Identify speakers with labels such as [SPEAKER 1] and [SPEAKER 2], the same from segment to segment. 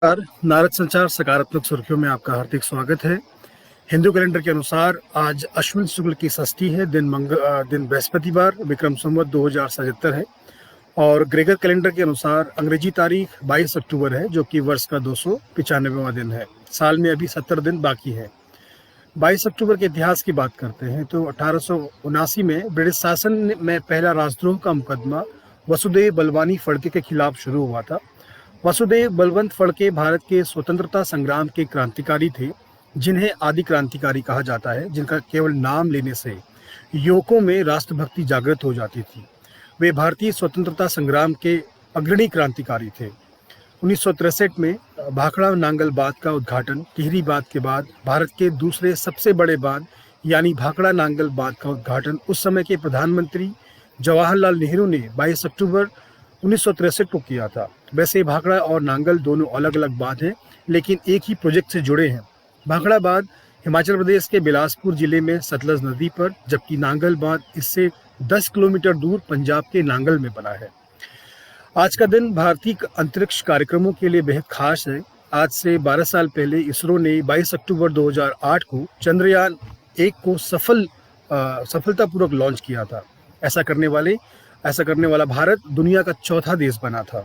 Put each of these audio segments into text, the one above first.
[SPEAKER 1] नमस्कार। नारद संचार सकारात्मक सुर्खियों में आपका हार्दिक स्वागत है। हिंदू कैलेंडर के अनुसार आज अश्विन शुक्ल की षष्ठी है। दिन बृहस्पतिवार, विक्रम संवत 2077 है। और ग्रेगर कैलेंडर के अनुसार अंग्रेजी तारीख 22 अक्टूबर है, जो कि वर्ष का 295वां दिन है। साल में अभी 70 दिन बाकी है। 22 अक्टूबर के इतिहास की बात करते हैं तो 1879 में ब्रिटिश शासन में पहला राजद्रोह का मुकदमा वसुदेव बलवानी फड़के के खिलाफ शुरू हुआ था। वसुदेव बलवंत फड़के भारत के स्वतंत्रता संग्राम के क्रांतिकारी थे, जिन्हें आदि क्रांतिकारी कहा जाता है, जिनका केवल नाम लेने से युवकों में राष्ट्रभक्ति जागृत हो जाती थी। वे भारतीय स्वतंत्रता संग्राम के अग्रणी क्रांतिकारी थे। 1963 में भाखड़ा नांगल बांध का उद्घाटन टिहरी बांध के बाद भारत के दूसरे सबसे बड़े बांध यानी भाखड़ा नांगल बांध का उद्घाटन उस समय के प्रधानमंत्री जवाहरलाल नेहरू ने 22 अक्टूबर 1963 को किया था। वैसे भाखड़ा और नांगल दोनों अलग अलग बांध हैं, लेकिन एक ही प्रोजेक्ट से जुड़े हैं। भाखड़ा बांध हिमाचल प्रदेश के बिलासपुर जिले में सतलज नदी पर, जबकि नांगल बांध इससे 10 किलोमीटर दूर पंजाब के नांगल में बना है। आज का दिन भारतीय अंतरिक्ष कार्यक्रमों के लिए बेहद खास है। आज से 12 साल पहले इसरो ने 22 अक्टूबर 2008 को चंद्रयान 1 को सफलतापूर्वक लॉन्च किया था। ऐसा करने वाला भारत दुनिया का चौथा देश बना था।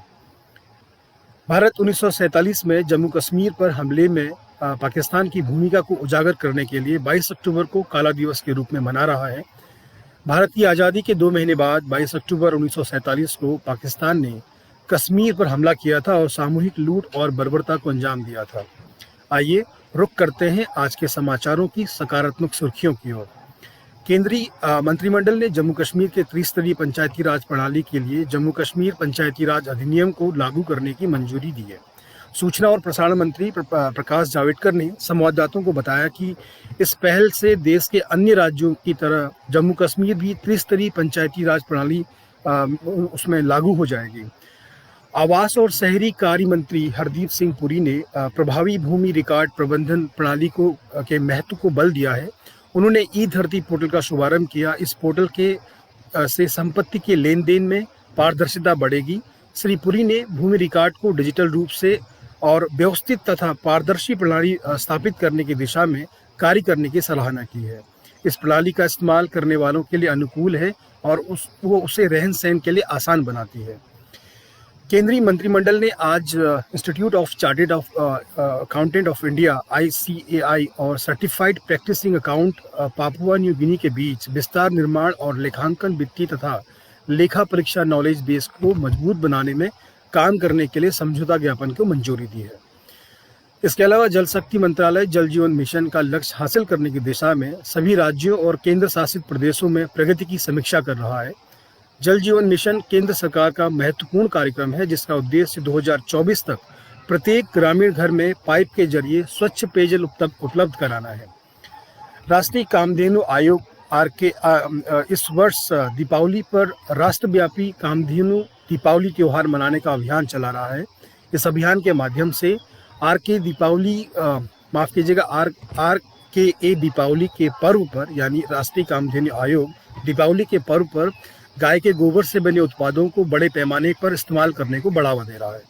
[SPEAKER 1] भारत 1947 में जम्मू कश्मीर पर हमले में पाकिस्तान की भूमिका को उजागर करने के लिए 22 अक्टूबर को काला दिवस के रूप में मना रहा है। भारत की आज़ादी के 2 महीने बाद 22 अक्टूबर 1947 को पाकिस्तान ने कश्मीर पर हमला किया था और सामूहिक लूट और बर्बरता को अंजाम दिया था। आइए रुख करते हैं आज के समाचारों की सकारात्मक सुर्खियों की ओर। केंद्रीय मंत्रिमंडल ने जम्मू कश्मीर के त्रिस्तरीय पंचायती राज प्रणाली के लिए जम्मू कश्मीर पंचायती राज अधिनियम को लागू करने की मंजूरी दी है। सूचना और प्रसारण मंत्री प्रकाश जावड़ेकर ने संवाददाताओं को बताया कि इस पहल से देश के अन्य राज्यों की तरह जम्मू कश्मीर भी त्रिस्तरीय पंचायती राज प्रणाली उसमें लागू हो जाएगी। आवास और शहरी कार्य मंत्री हरदीप सिंह पुरी ने प्रभावी भूमि रिकॉर्ड प्रबंधन प्रणाली के महत्व को बल दिया है। उन्होंने ई धरती पोर्टल का शुभारंभ किया। इस पोर्टल से संपत्ति के लेन देन में पारदर्शिता बढ़ेगी। श्री पुरी ने भूमि रिकॉर्ड को डिजिटल रूप से और व्यवस्थित तथा पारदर्शी प्रणाली स्थापित करने की दिशा में कार्य करने की सराहना की है। इस प्रणाली का इस्तेमाल करने वालों के लिए अनुकूल है और उसे रहन सहन के लिए आसान बनाती है। केंद्रीय मंत्रिमंडल ने आज institute of chartered accountant of India ICAI और certified practicing account Papua New Guinea के बीच विस्तार निर्माण और लेखांकन वित्तीय तथा लेखा परीक्षा नॉलेज बेस को मजबूत बनाने में काम करने के लिए समझौता ज्ञापन को मंजूरी दी है। इसके अलावा जल शक्ति मंत्रालय जल जीवन मिशन का लक्ष्य हासिल करने की दिशा में सभी राज्यों और केंद्र शासित प्रदेशों में प्रगति की समीक्षा कर रहा है। जल जीवन मिशन केंद्र सरकार का महत्वपूर्ण कार्यक्रम है, जिसका उद्देश्य 2024 तक प्रत्येक ग्रामीण घर में पाइप के जरिए स्वच्छ पेयजल उपलब्ध कराना है। राष्ट्रीय कामधेनु आयोग इस वर्ष दीपावली पर राष्ट्रव्यापी कामधेनु दीपावली त्योहार मनाने का अभियान चला रहा है। इस अभियान के माध्यम से RKA दीपावली के पर्व पर यानी राष्ट्रीय कामधेनु आयोग दीपावली के पर्व पर गाय के गोबर से बने उत्पादों को बड़े पैमाने पर इस्तेमाल करने को बढ़ावा दे रहा है।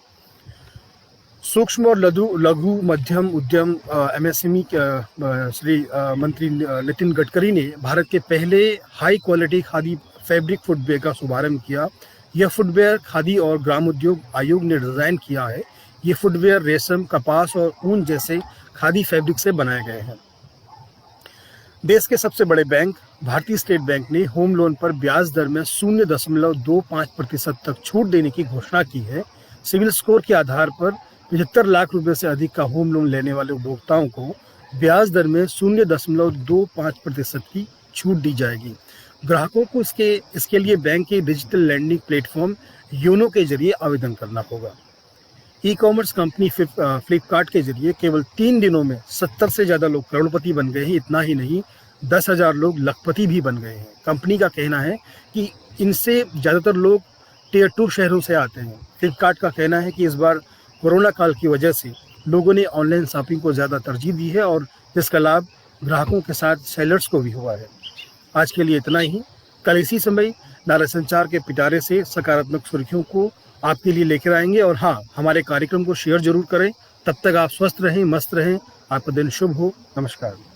[SPEAKER 1] सूक्ष्म और लघु मध्यम उद्यम MSME श्री मंत्री नितिन गडकरी ने भारत के पहले high quality khadi fabric footwear का शुभारंभ किया। यह फुटवेयर खादी और ग्राम उद्योग आयोग ने डिजाइन किया है। ये फुटवेयर रेशम, कपास और ऊन जैसे खादी फैब्रिक से बनाए गए हैं। देश के सबसे बड़े बैंक भारतीय स्टेट बैंक ने होम लोन पर ब्याज दर में 0.25% तक छूट देने की घोषणा की है। सिविल स्कोर के आधार पर 75 लाख रुपए से अधिक का होम लोन लेने वाले उपभोक्ताओं को ब्याज दर में 0.25% की छूट दी जाएगी। ग्राहकों को इसके लिए बैंक के डिजिटल लैंडिंग प्लेटफॉर्म योनो के जरिए आवेदन करना होगा। ई-कॉमर्स कंपनी फ्लिपकार्ट के जरिए केवल 3 दिनों में 70 से ज़्यादा लोग करोड़पति बन गए हैं। इतना ही नहीं, 10,000 लोग लखपति भी बन गए हैं। कंपनी का कहना है कि इनसे ज़्यादातर लोग टियर 2 शहरों से आते हैं। फ्लिपकार्ट का कहना है कि इस बार कोरोना काल की वजह से लोगों ने ऑनलाइन शॉपिंग को ज़्यादा तरजीह दी है और जिसका लाभ ग्राहकों के साथ सेलर्स को भी हुआ है। आज के लिए इतना ही। कल इसी समय नारद संचार के पिटारे से सकारात्मक सुर्खियों को आपके लिए लेकर आएंगे। और हाँ, हमारे कार्यक्रम को शेयर जरूर करें तब तक आप स्वस्थ रहें, मस्त रहें, आपका दिन शुभ हो। नमस्कार।